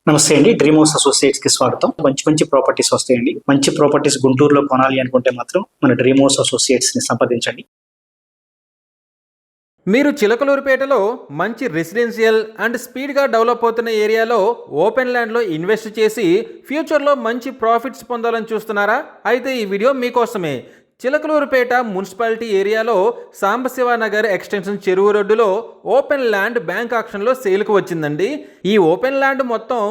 నమస్తే అండి. Dream house associates కి స్వాగతం. మంచి ప్రాపర్టీస్ వస్తాయండి. మంచి ప్రాపర్టీస్ గుంటూరులో కొనాలి అనుకుంటే మాత్రం మన డ్రీమ్ హౌస్ అసోసియేట్స్ ని సంప్రదించండి. మీరు చిలకలూరుపేటలో మంచి రెసిడెన్షియల్ అండ్ స్పీడ్గా డెవలప్ అవుతున్న ఏరియాలో ఓపెన్ ల్యాండ్లో ఇన్వెస్ట్ చేసి ఫ్యూచర్లో మంచి ప్రాఫిట్స్ పొందాలని చూస్తున్నారా? అయితే ఈ వీడియో మీకోసమే. చిలకలూరుపేట మున్సిపాలిటీ ఏరియాలో సాంబశివనగర్ ఎక్స్టెన్షన్ చెరువు రోడ్డులో ఓపెన్ ల్యాండ్ బ్యాంక్ ఆక్షన్లో సేల్కు వచ్చిందండి. ఈ ఓపెన్ ల్యాండ్ మొత్తం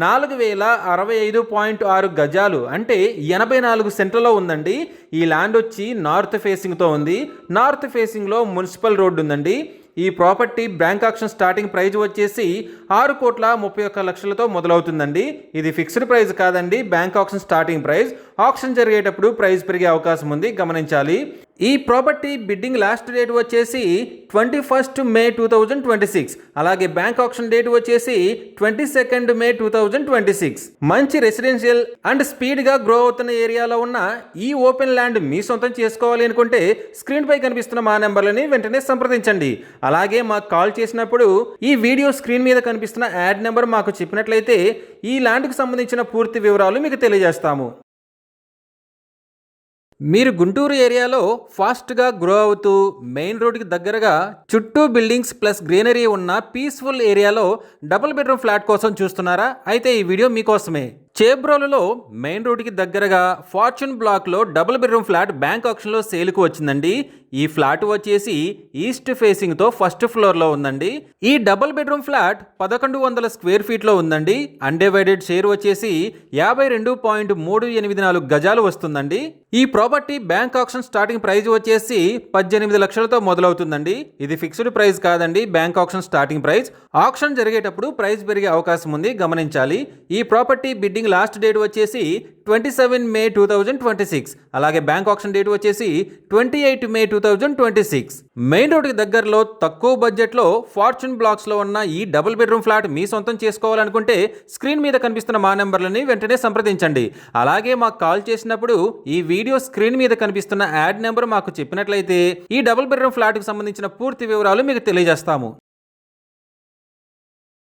4065.6 గజాలు అంటే 84 సెంట్లలో ఉందండి. ఈ ల్యాండ్ వచ్చి నార్త్ ఫేసింగ్తో ఉంది. నార్త్ ఫేసింగ్లో మున్సిపల్ రోడ్డు ఉందండి. ఈ property bank auction starting praise వచ్చేసి 6,31,00,000తో మొదలవుతుందండి. ఇది ఫిక్స్డ్ ప్రైజ్ కాదండి, bank auction starting praise. Auction జరిగేటప్పుడు ప్రైజ్ పెరిగే అవకాశం ఉంది, గమనించాలి. ఈ ప్రాపర్టీ బిడ్డింగ్ లాస్ట్ డేట్ వచ్చేసి 21 మే 2026. అలాగే బ్యాంక్ ఆక్షన్ డేట్ వచ్చేసి 22 మే 2026. మంచి రెసిడెన్షియల్ అండ్ స్పీడ్గా గ్రో అవుతున్న ఏరియాలో ఉన్న ఈ ఓపెన్ ల్యాండ్ మీ సొంతం చేసుకోవాలి అనుకుంటే స్క్రీన్ పై కనిపిస్తున్న మా నెంబర్లని వెంటనే సంప్రదించండి. అలాగే మాకు కాల్ చేసినప్పుడు ఈ వీడియో స్క్రీన్ మీద కనిపిస్తున్న యాడ్ నెంబర్ మాకు చెప్పినట్లయితే ఈ ల్యాండ్కి సంబంధించిన పూర్తి వివరాలు మీకు తెలియజేస్తాము. మీరు గుంటూరు ఏరియాలో ఫాస్ట్గా గ్రో అవుతూ మెయిన్ రోడ్కి దగ్గరగా చుట్టూ బిల్డింగ్స్ ప్లస్ గ్రీనరీ ఉన్న పీస్ఫుల్ ఏరియాలో డబుల్ బెడ్రూమ్ ఫ్లాట్ కోసం చూస్తున్నారా? అయితే ఈ వీడియో మీకోసమే. చేబ్రోలులో మెయిన్ రోడ్కి దగ్గరగా ఫార్చ్యూన్ బ్లాక్లో డబుల్ బెడ్రూమ్ ఫ్లాట్ బ్యాంక్ ఆక్షన్లో సేల్కు వచ్చిందండి. ఈ ఫ్లాట్ వచ్చేసి ఈస్ట్ ఫేసింగ్తో ఫస్ట్ ఫ్లోర్లో ఉందండి. ఈ డబుల్ బెడ్రూమ్ ఫ్లాట్ 1100 స్క్వేర్ ఫీట్లో ఉందండి. అన్డివైడెడ్ షేర్ వచ్చేసి 52.384 గజాలు వస్తుందండి. ఈ property bank auction starting praise వచ్చేసి 18 లక్షలతో మొదలవుతుందండి. ఇది ఫిక్స్డ్ ప్రైజ్ కాదండి, bank auction starting praise. Auction జరిగేటప్పుడు ప్రైజ్ పెరిగే అవకాశం ఉంది, గమనించాలి. ఈ ప్రాపర్టీ బిడ్డింగ్ లాస్ట్ డేట్ వచ్చేసి 27 మే 2026. అలాగే బ్యాంక్ ఆక్షన్ డేట్ వచ్చేసి 28 మే 2026. మెయిన్ రోడ్కి దగ్గరలో తక్కువ బడ్జెట్లో ఫార్చ్యూన్ బ్లాక్స్లో ఉన్న ఈ డబుల్ బెడ్రూమ్ ఫ్లాట్ మీ సొంతం చేసుకోవాలనుకుంటే స్క్రీన్ మీద కనిపిస్తున్న మా నెంబర్లని వెంటనే సంప్రదించండి. అలాగే మాకు కాల్ చేసినప్పుడు ఈ వీడియో స్క్రీన్ మీద కనిపిస్తున్న యాడ్ నెంబర్ మాకు చెప్పినట్లయితే ఈ డబుల్ బెడ్రూమ్ ఫ్లాట్కి సంబంధించిన పూర్తి వివరాలు మీకు తెలియజేస్తాము.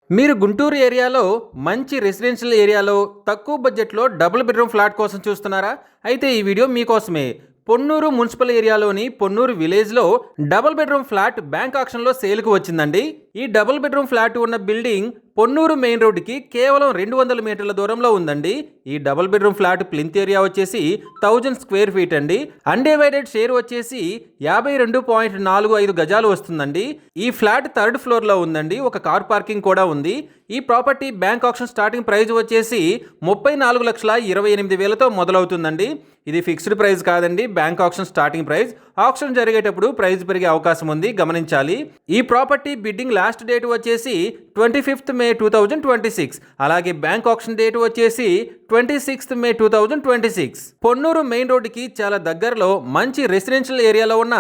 మీరు గుంటూరు ఏరియాలో మంచి రెసిడెన్షియల్ ఏరియాలో తక్కువ బడ్జెట్లో డబుల్ బెడ్రూమ్ ఫ్లాట్ కోసం చూస్తున్నారా? అయితే ఈ వీడియో మీకోసమే. పొన్నూరు మున్సిపల్ ఏరియాలోని పొన్నూరు విలేజ్లో డబుల్ బెడ్రూమ్ ఫ్లాట్ బ్యాంక్ ఆక్షన్లో సేల్కు వచ్చిందండి. ఈ డబుల్ బెడ్రూమ్ ఫ్లాట్ ఉన్న బిల్డింగ్ పొన్నూరు మెయిన్ రోడ్డుకి కేవలం 200 మీటర్ల దూరంలో ఉందండి. ఈ double bedroom flat plinth area వచ్చేసి 1000 స్క్వేర్ ఫీట్ అండి. అన్డివైడెడ్ షేర్ వచ్చేసి 52.45 గజాలు వస్తుందండి. ఈ ఫ్లాట్ థర్డ్ ఫ్లోర్లో ఉందండి. ఒక కార్ పార్కింగ్ కూడా ఉంది. ఈ property bank auction starting praise వచ్చేసి 34,28,000తో మొదలవుతుందండి. ఇది ఫిక్స్డ్ ప్రైజ్ కాదండి, bank auction starting praise. Auction జరిగేటప్పుడు ప్రైజ్ పెరిగే అవకాశం ఉంది, గమనించాలి. ఈ ప్రాపర్టీ బిడ్డింగ్ లాస్ట్ డేట్ వచ్చేసి 25 మే 2026. అలాగే బ్యాంక్ ఆక్షన్ డేట్ వచ్చేసి 26 మే 2026. పొన్నూరు మెయిన్ రోడ్డుకి చాలా దగ్గరలో మంచి రెసిడెన్షియల్ ఏరియాలో ఉన్న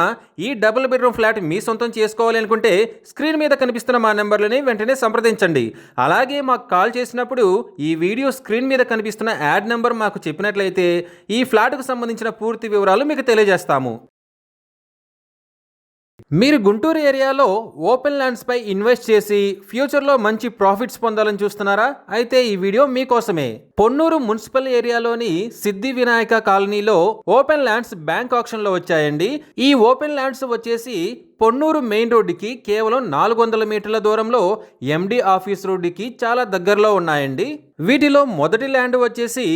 ఈ డబుల్ బెడ్రూమ్ ఫ్లాట్ మీ సొంతం చేసుకోవాలి అనుకుంటే స్క్రీన్ మీద కనిపిస్తున్న మా నెంబర్లని వెంటనే సంప్రదించండి. అలాగే మాకు కాల్ చేసినప్పుడు ఈ వీడియో స్క్రీన్ మీద కనిపిస్తున్న యాడ్ నెంబర్ మాకు చెప్పినట్లయితే ఈ ఫ్లాట్కు సంబంధించిన పూర్తి వివరాలు మీకు తెలియజేస్తాము. మీరు గుంటూరు ఏరియాలో ఓపెన్ ల్యాండ్స్పై ఇన్వెస్ట్ చేసి ఫ్యూచర్లో మంచి ప్రాఫిట్స్ పొందాలని చూస్తున్నారా? అయితే ఈ వీడియో మీకోసమే. పొన్నూరు మున్సిపల్ ఏరియాలోని సిద్ధి వినాయక కాలనీలో ఓపెన్ ల్యాండ్స్ బ్యాంక్ ఆక్షన్లో వచ్చాయండి. ఈ ఓపెన్ ల్యాండ్స్ వచ్చేసి పొన్నూరు మెయిన్ రోడ్డుకి కేవలం 400 మీటర్ల దూరంలో ఎండి ఆఫీస్ రోడ్డుకి చాలా దగ్గరలో ఉన్నాయండి. వీటిలో మొదటి ల్యాండ్ వచ్చేసి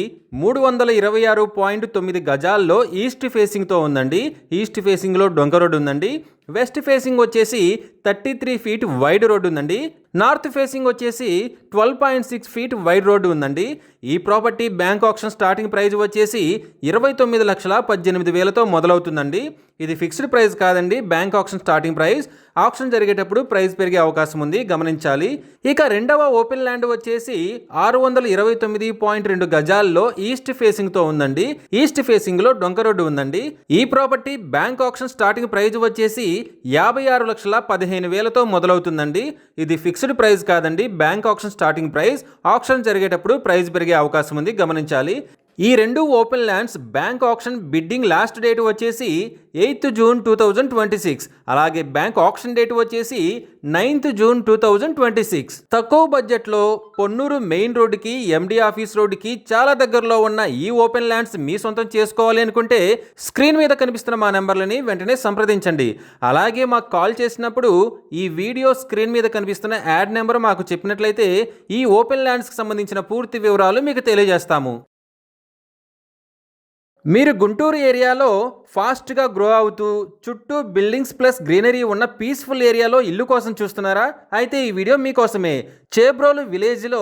326.9 గజాల్లో ఈస్ట్ ఫేసింగ్తో ఉందండి. ఈస్ట్ ఫేసింగ్లో డొంక రోడ్డు ఉందండి. వెస్ట్ ఫేసింగ్ వచ్చేసి 33 ఫీట్ వైడ్ రోడ్డు ఉందండి. నార్త్ ఫేసింగ్ వచ్చేసి 12.6 ఫీట్ వైడ్ రోడ్డు ఉందండి. ఈ property bank auction starting praise వచ్చేసి 29,18,000తో మొదలవుతుందండి. ఇది ఫిక్స్డ్ ప్రైజ్ కాదండి, bank auction starting praise. Auction జరిగేటప్పుడు ప్రైస్ పెరిగే అవకాశం ఉంది, గమనించాలి. ఇక రెండవ ఓపెన్ ల్యాండ్ వచ్చేసి 629.2 గజాల్లో ఈస్ట్ ఫేసింగ్తో ఉందండి. ఈస్ట్ ఫేసింగ్లో డొంక రోడ్డు ఉందండి. ఈ property bank auction starting praise వచ్చేసి 56,15,000తో మొదలవుతుందండి. ఇది ఫిక్స్డ్ ప్రైజ్ కాదండి, bank auction starting praise. Auction జరిగేటప్పుడు ప్రైస్ పెరిగే అవకాశం ఉంది, గమనించాలి. ఈ రెండు open lands bank option bidding last date వచ్చేసి 8th జూన్ 2026, అలాగే బ్యాంక్ ఆప్షన్ డేట్ వచ్చేసి 9th జూన్ 2026. తక్కువ బడ్జెట్లో పొన్నూరు మెయిన్ రోడ్డుకి ఎండి ఆఫీస్ రోడ్డుకి చాలా దగ్గరలో ఉన్న ఈ ఓపెన్ ల్యాండ్స్ మీ సొంతం చేసుకోవాలి అనుకుంటే స్క్రీన్ మీద కనిపిస్తున్న మా నెంబర్లని వెంటనే సంప్రదించండి. అలాగే మాకు కాల్ చేసినప్పుడు ఈ వీడియో స్క్రీన్ మీద కనిపిస్తున్న యాడ్ నెంబర్ మాకు చెప్పినట్లయితే ఈ ఓపెన్ ల్యాండ్స్కి సంబంధించిన పూర్తి వివరాలు మీకు తెలియజేస్తాము. మీరు గుంటూరు ఏరియాలో ఫాస్ట్గా గ్రో అవుతూ చుట్టూ బిల్డింగ్స్ ప్లస్ గ్రీనరీ ఉన్న పీస్ఫుల్ ఏరియాలో ఇల్లు కోసం చూస్తున్నారా? అయితే ఈ వీడియో మీకోసమే. చేబ్రోలు విలేజ్లో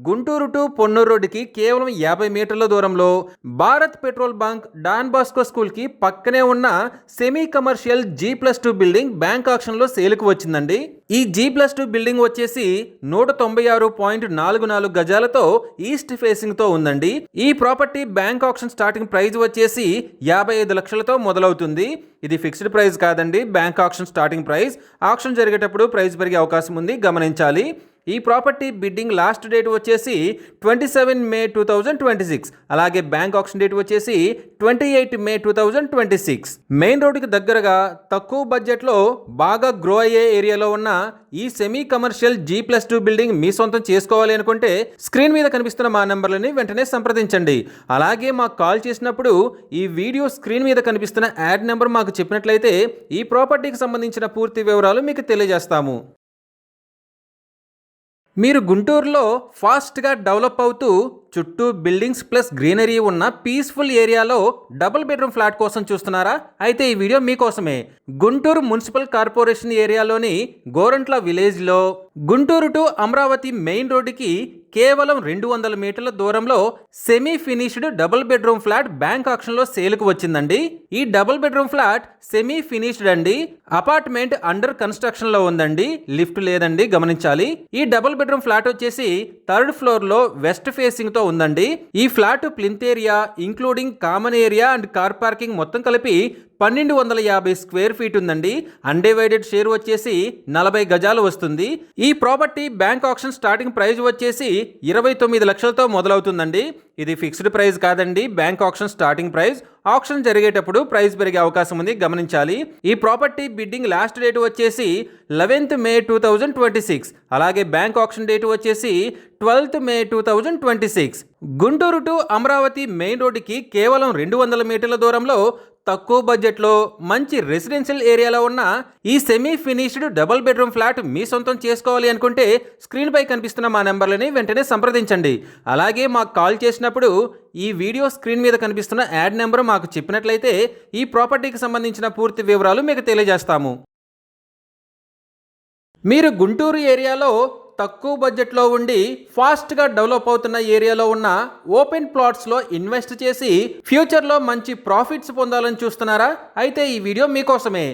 గుంటూరు టు పొన్నూరు రోడ్డుకి కేవలం 50 మీటర్ల దూరంలో Bharat petrol bunk, Don Bosco స్కూల్కి పక్కనే ఉన్న semi commercial G+2 building bank ఆక్షన్లో సేల్కి వచ్చిందండి. ఈ G+2 బిల్డింగ్ వచ్చేసి 196.44 గజాలతో ఈస్ట్ ఫేసింగ్తో ఉందండి. ఈ property bank auction starting price వచ్చేసి 55 లక్షలతో మొదలవుతుంది. ఇది ఫిక్స్డ్ ప్రైస్ కాదండి, bank auction starting price. Auction జరిగేటప్పుడు ప్రైస్ పెరిగే అవకాశం ఉంది, గమనించాలి. ఈ ప్రాపర్టీ బిడ్డింగ్ లాస్ట్ డేట్ వచ్చేసి 27 మే 2026, అలాగే బ్యాంక్ ఆక్షన్ డేట్ వచ్చేసి 28 మే 2026. మెయిన్ రోడ్డుకి దగ్గరగా తక్కువ బడ్జెట్లో బాగా గ్రో అయ్యే ఏరియాలో ఉన్న ఈ సెమీ కమర్షియల్ G+2 బిల్డింగ్ మీ సొంతం చేసుకోవాలి అనుకుంటే స్క్రీన్ మీద కనిపిస్తున్న మా నెంబర్లని వెంటనే సంప్రదించండి. అలాగే మాకు కాల్ చేసినప్పుడు ఈ వీడియో స్క్రీన్ మీద కనిపిస్తున్న యాడ్ నెంబర్ మాకు చెప్పినట్లయితే ఈ ప్రాపర్టీకి సంబంధించిన పూర్తి వివరాలు మీకు తెలియజేస్తాము. మీరు గుంటూరులో ఫాస్ట్గా డెవలప్ అవుతూ చుట్టూ బిల్డింగ్స్ ప్లస్ గ్రీనరీ ఉన్న పీస్ఫుల్ ఏరియాలో డబుల్ బెడ్రూమ్ ఫ్లాట్ కోసం చూస్తున్నారా? అయితే ఈ వీడియో మీకోసమే. గుంటూరు మున్సిపల్ కార్పొరేషన్ ఏరియాలోని గోరంట్ల విలేజ్లో గుంటూరు టు అమరావతి మెయిన్ రోడ్డుకి కేవలం 200 మీటర్ల దూరంలో semi finished double bedroom flat bank ఆక్షన్లో సేల్కు వచ్చిందండి. ఈ double bedroom flat semi finished అండి. అపార్ట్మెంట్ అండర్ కన్స్ట్రక్షన్లో ఉందండి, లిఫ్ట్ లేదండి, గమనించాలి. ఈ డబుల్ బెడ్రూమ్ ఫ్లాట్ వచ్చేసి 3rd ఫ్లోర్లో వెస్ట్ ఫేసింగ్తో ఉందండి. ఈ flat plinth area including common area and car parking మొత్తం కలిపి 1250 స్క్వేర్ ఫీట్ ఉందండి. అన్డివైడెడ్ షేర్ వచ్చేసి 40 గజాలు వస్తుంది. ఈ property bank auction starting price వచ్చేసి 29 లక్షలతో మొదలవుతుందండి. ఇది ఫిక్స్డ్ ప్రైస్ కాదండి, bank auction starting price. Auction జరిగేటప్పుడు ప్రైస్ పెరిగే అవకాశం ఉంది, గమనించాలి. ఈ ప్రాపర్టీ బిడ్డింగ్ లాస్ట్ డేట్ వచ్చేసి 11th మే 2026, అలాగే బ్యాంక్ ఆక్షన్ డేట్ వచ్చేసి 12th May 2026. Guntur to Amaravati main రోడ్డుకి కేవలం 200 మీటర్ల దూరంలో తక్కువ బడ్జెట్లో మంచి రెసిడెన్షియల్ ఏరియాలో ఉన్న ఈ semi finished double bedroom flat మీ సొంతం చేసుకోవాలి అనుకుంటే స్క్రీన్పై కనిపిస్తున్న మా నెంబర్లని వెంటనే సంప్రదించండి. అలాగే మాకు కాల్ చేసినప్పుడు ఈ వీడియో స్క్రీన్ మీద కనిపిస్తున్న యాడ్ నెంబర్ మాకు చెప్పినట్లయితే ఈ ప్రాపర్టీకి సంబంధించిన పూర్తి వివరాలు మీకు తెలియజేస్తాము. మీరు గుంటూరు ఏరియాలో తక్కువ బడ్జెట్లో ఉండి ఫాస్ట్గా డెవలప్ అవుతున్న ఏరియాలో ఉన్న ఓపెన్ ప్లాట్స్లో ఇన్వెస్ట్ చేసి ఫ్యూచర్లో మంచి ప్రాఫిట్స్ పొందాలని చూస్తున్నారా? అయితే ఈ వీడియో మీకోసమే.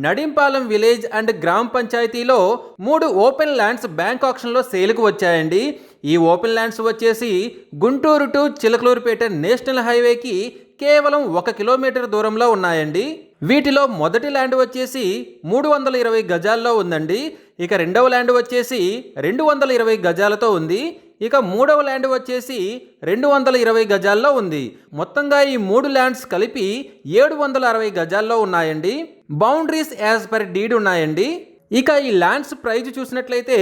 నడింపాలెం విలేజ్ అండ్ గ్రామ పంచాయతీలో 3 ఓపెన్ ల్యాండ్స్ బ్యాంక్ ఆక్షన్లో సేల్కు వచ్చాయండి. ఈ ఓపెన్ ల్యాండ్స్ వచ్చేసి గుంటూరు టు చిలకలూరుపేట నేషనల్ హైవేకి కేవలం 1 కిలోమీటర్ దూరంలో ఉన్నాయండి. వీటిలో మొదటి ల్యాండ్ వచ్చేసి 320 గజాల్లో ఉందండి. ఇక రెండవ ల్యాండ్ వచ్చేసి 220 గజాలతో ఉంది. ఇక మూడవ ల్యాండ్ వచ్చేసి 220 గజాల్లో ఉంది. మొత్తంగా ఈ 3 ల్యాండ్స్ కలిపి 760 గజాల్లో ఉన్నాయండి. బౌండరీస్ యాజ్ పర్ డీడ్ ఉన్నాయండి. ఇక ఈ ల్యాండ్స్ ప్రైజ్ చూసినట్లయితే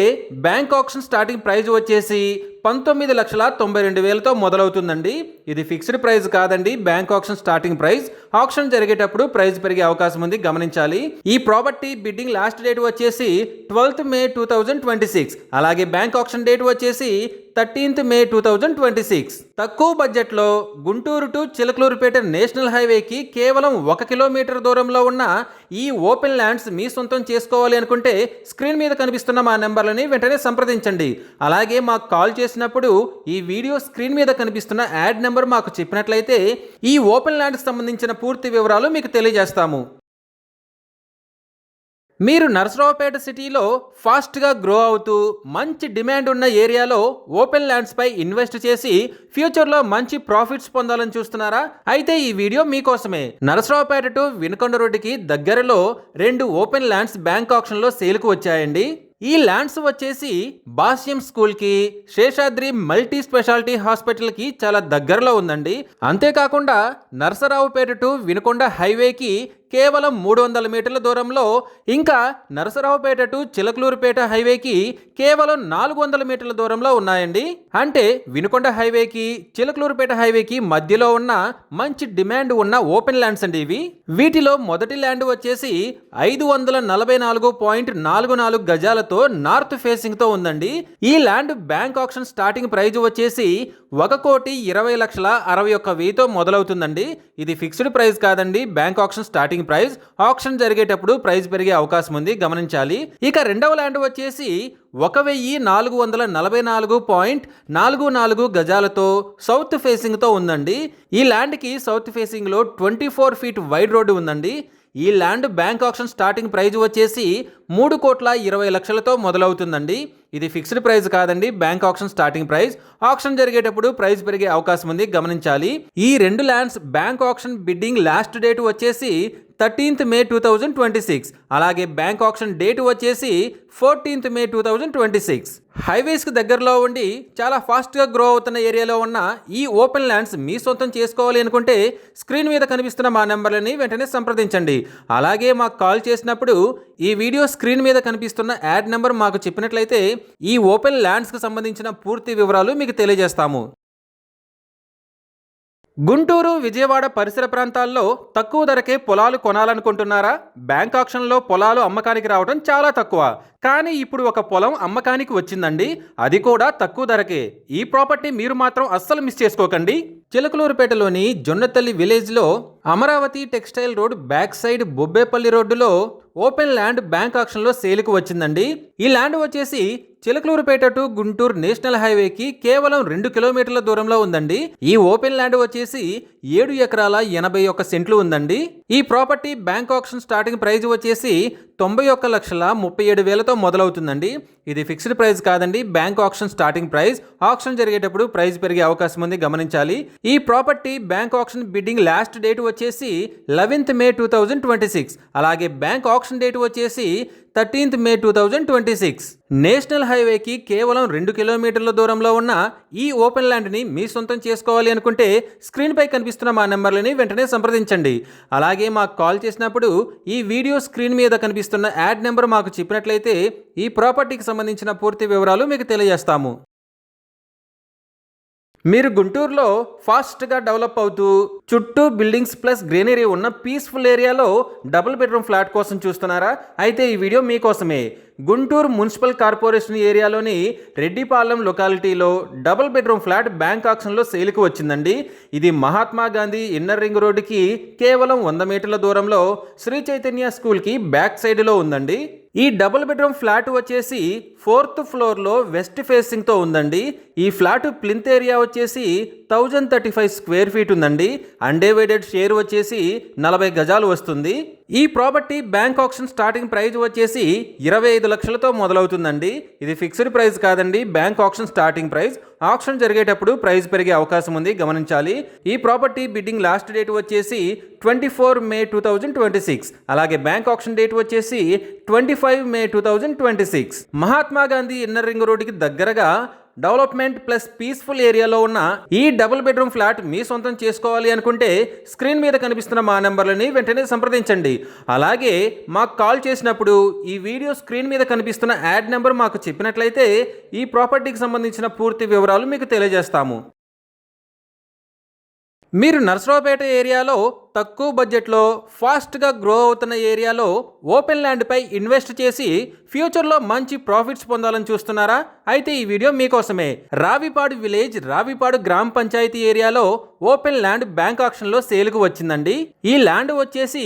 బ్యాంక్ ఆక్షన్ స్టార్టింగ్ ప్రైజ్ వచ్చేసి 19,92,000తో మొదలవుతుందండి. ఇది ఫిక్స్డ్ ప్రైస్ కాదండి, bank auction starting price. Auction జరిగేటప్పుడు ప్రైస్ పెరిగే అవకాశం ఉంది, గమనించాలి. ఈ ప్రాపర్టీ బిడ్డింగ్ లాస్ట్ డేట్ వచ్చేసి 12th మే 2026, అలాగే బ్యాంక్ ఆక్షన్ డేట్ వచ్చేసి 13th మే 2026. తక్కువ బడ్జెట్లో గుంటూరు టు చిలకలూరుపేట నేషనల్ హైవేకి కేవలం 1 కిలోమీటర్ దూరంలో ఉన్న ఈ ఓపెన్ ల్యాండ్స్ మీ సొంతం చేసుకోవాలి అనుకుంటే స్క్రీన్ మీద కనిపిస్తున్న మా నెంబర్లని వెంటనే సంప్రదించండి. అలాగే మాకు కాల్ చేసినప్పుడు ఈ వీడియో స్క్రీన్ మీద కనిపిస్తున్న యాడ్ నెంబర్ మాకు చెప్పినట్లయితే ఈ ఓపెన్ ల్యాండ్కి సంబంధించిన పూర్తి వివరాలు మీకు తెలియజేస్తాము. మీరు నరసరావుపేట సిటీలో ఫాస్ట్గా గ్రో అవుతూ మంచి డిమాండ్ ఉన్న ఏరియాలో ఓపెన్ ల్యాండ్స్పై ఇన్వెస్ట్ చేసి ఫ్యూచర్లో మంచి ప్రాఫిట్స్ పొందాలని చూస్తున్నారా? అయితే ఈ వీడియో మీకోసమే. నరసరావుపేట టు వినుకొండ రోడ్డుకి దగ్గరలో 2 ఓపెన్ ల్యాండ్స్ బ్యాంక్ ఆక్షన్లో సేల్కు వచ్చాయండి. ఈ ల్యాండ్స్ వచ్చేసి భాష్యం స్కూల్కి, శేషాద్రి మల్టీ స్పెషాలిటీ హాస్పిటల్కి చాలా దగ్గరలో ఉందండి. అంతేకాకుండా నరసరావుపేట టు వినుకొండ హైవేకి కేవలం 300 మీటర్ల దూరంలో, ఇంకా నరసరావుపేట టు చిలకలూరుపేట హైవేకి కేవలం 400 మీటర్ల దూరంలో ఉన్నాయండి. అంటే వినుకొండ హైవేకి, చిలకలూరుపేట హైవేకి మధ్యలో ఉన్న మంచి డిమాండ్ ఉన్న ఓపెన్ ల్యాండ్స్ అండి ఇవి. వీటిలో మొదటి ల్యాండ్ వచ్చేసి 544.44 గజాలతో నార్త్ ఫేసింగ్ తో ఉందండి. ఈ land bank auction starting praise వచ్చేసి 1,20,61,000తో మొదలవుతుందండి. ఇది ఫిక్స్డ్ ప్రైస్ కాదండి, bank auction starting price. Auction జరిగేటప్పుడు ప్రైస్ పెరిగే అవకాశం ఉంది, గమనించాలి. ఇక రెండవ ల్యాండ్ వచ్చేసి 1,444.44 గజాలతో సౌత్ ఫేసింగ్ తో ఉందండి. ఈ ల్యాండ్ కి సౌత్ ఫేసింగ్ లో 24 ఫీట్ వైడ్ రోడ్డు ఉందండి. ఈ land bank auction starting praise వచ్చేసి 3,20,00,000తో మొదలవుతుందండి. ఇది ఫిక్స్డ్ ప్రైస్ కాదండి, bank auction starting price. Auction జరిగేటప్పుడు ప్రైస్ పెరిగే అవకాశం ఉంది, గమనించాలి. ఈ రెండు lands bank auction bidding last date వచ్చేసి 13th May 2026. అలాగే బ్యాంక్ ఆక్షన్ డేట్ వచ్చేసి 14th May 2026. హైవేస్ కి దగ్గరలో ఉండి చాలా ఫాస్ట్ గా గ్రో అవుతున్న ఏరియాలో ఉన్న ఈ ఓపెన్ ల్యాండ్స్ మీ సొంతం చేసుకోవాలి అనుకుంటే స్క్రీన్ మీద కనిపిస్తున్న మా నెంబర్లని వెంటనే సంప్రదించండి. అలాగే మాకు కాల్ చేసినప్పుడు ఈ వీడియో స్క్రీన్ మీద కనిపిస్తున్న యాడ్ నెంబర్ మాకు చెప్పినట్లయితే ఈ ఓపెన్ ల్యాండ్స్ కి సంబంధించిన పూర్తి వివరాలు మీకు తెలియజేస్తాము. గుంటూరు, విజయవాడ పరిసర ప్రాంతాల్లో తక్కువ ధరకే పొలాలు కొనాలనుకుంటున్నారా? బ్యాంక్ ఆక్షన్లో పొలాలు అమ్మకానికి రావడం చాలా తక్కువ, కానీ ఇప్పుడు ఒక పొలం అమ్మకానికి వచ్చిందండి, అది కూడా తక్కువ ధరకే. ఈ ప్రాపర్టీ మీరు మాత్రం అస్సలు మిస్ చేసుకోకండి. చిలకలూరుపేటలోని జొన్నతల్లి విలేజ్లో Amaravati textile road back side Bobbepalli రోడ్డులో ఓపెన్ ల్యాండ్ బ్యాంక్ ఆక్షన్లో సేల్కు వచ్చిందండి. ఈ ల్యాండ్ వచ్చేసి చిలకలూరుపేట టు గుంటూరు నేషనల్ హైవేకి కేవలం 2 కిలోమీటర్ల దూరంలో ఉందండి. ఈ ఓపెన్ ల్యాండ్ వచ్చేసి 7 ఎకరాల 81 సెంట్లు ఉందండి. ఈ property bank auction starting praise వచ్చేసి 91,37,000తో మొదలవుతుందండి. ఇది ఫిక్స్డ్ ప్రైస్ కాదండి, bank auction starting price. Auction జరిగేటప్పుడు ప్రైస్ పెరిగే అవకాశం ఉంది, గమనించాలి. ఈ property bank auction bidding last date వచ్చేసి 11th May 2026. అలాగే బ్యాంక్ ఆక్షన్ డేట్ వచ్చేసి 13th May 2026. నేషనల్ హైవేకి కేవలం 2 కిలోమీటర్ల దూరంలో ఉన్న ఈ ఓపెన్ ల్యాండ్ని మీ సొంతం చేసుకోవాలి అనుకుంటే స్క్రీన్ పై కనిపిస్తున్న మా నెంబర్లని వెంటనే సంప్రదించండి. అలాగే మాకు కాల్ చేసినప్పుడు ఈ వీడియో స్క్రీన్ మీద కనిపిస్తున్న యాడ్ నెంబర్ మాకు చెప్పినట్లయితే ఈ ప్రాపర్టీకి సంబంధించిన పూర్తి వివరాలు మీకు తెలియజేస్తాము. మీరు గుంటూరులో ఫాస్ట్గా డెవలప్ అవుతూ చుట్టూ బిల్డింగ్స్ ప్లస్ గ్రీనరీ ఉన్న పీస్ఫుల్ ఏరియాలో డబుల్ బెడ్రూమ్ ఫ్లాట్ కోసం చూస్తున్నారా? అయితే ఈ వీడియో మీకోసమే. గుంటూరు మున్సిపల్ కార్పొరేషన్ ఏరియాలోని రెడ్డిపాలెం లొకాలిటీలో డబుల్ బెడ్రూమ్ ఫ్లాట్ బ్యాంక్ ఆక్షన్లో సేల్కి వచ్చిందండి. ఇది మహాత్మా గాంధీ ఇన్నర్ రింగ్ రోడ్డుకి కేవలం 100 మీటర్ల దూరంలో శ్రీ చైతన్య స్కూల్కి బ్యాక్ సైడ్లో ఉందండి. ఈ డబుల్ బెడ్రూమ్ ఫ్లాట్ వచ్చేసి 4th ఫ్లోర్లో వెస్ట్ ఫేసింగ్తో ఉందండి. ఈ ఫ్లాట్ ప్లింత్ ఏరియా వచ్చేసి 1035 స్క్వేర్ ఫీట్ ఉందండి. అన్డివైడెడ్ షేర్ వచ్చేసి 40 గజాలు వస్తుంది. ఈ property bank auction starting praise వచ్చేసి 25 లక్షలతో మొదలవుతుందండి. ఇది ఫిక్స్డ్ ప్రైస్ కాదండి, bank auction starting price. Auction జరిగేటప్పుడు ప్రైస్ పెరిగే అవకాశం ఉంది, గమనించాలి. ఈ ప్రాపర్టీ బిడ్డింగ్ లాస్ట్ డేట్ వచ్చేసి 24 May 2026. అలాగే బ్యాంక్ ఆక్షన్ డేట్ వచ్చేసి 25 May 2026. Mahatma Gandhi inner ring రోడ్డుకి దగ్గరగా డెవలప్మెంట్ ప్లస్ పీస్ఫుల్ ఏరియాలో ఉన్న ఈ డబుల్ బెడ్రూమ్ ఫ్లాట్ మీ సొంతం చేసుకోవాలి అనుకుంటే స్క్రీన్ మీద కనిపిస్తున్న మా నెంబర్లని వెంటనే సంప్రదించండి. అలాగే మాకు కాల్ చేసినప్పుడు ఈ వీడియో స్క్రీన్ మీద కనిపిస్తున్న యాడ్ నెంబర్ మాకు చెప్పినట్లయితే ఈ ప్రాపర్టీకి సంబంధించిన పూర్తి వివరాలు మీకు తెలియజేస్తాము. మీరు నర్సరావుపేట ఏరియాలో తక్కువ బడ్జెట్లో ఫాస్ట్గా గ్రో అవుతున్న ఏరియాలో ఓపెన్ ల్యాండ్పై ఇన్వెస్ట్ చేసి ఫ్యూచర్లో మంచి ప్రాఫిట్స్ పొందాలని చూస్తున్నారా? అయితే ఈ వీడియో మీకోసమే. రావిపాడు విలేజ్, రావిపాడు గ్రామ పంచాయతీ ఏరియాలో ఓపెన్ ల్యాండ్ బ్యాంక్ ఆక్షన్లో సేల్కు వచ్చిందండి. ఈ ల్యాండ్ వచ్చేసి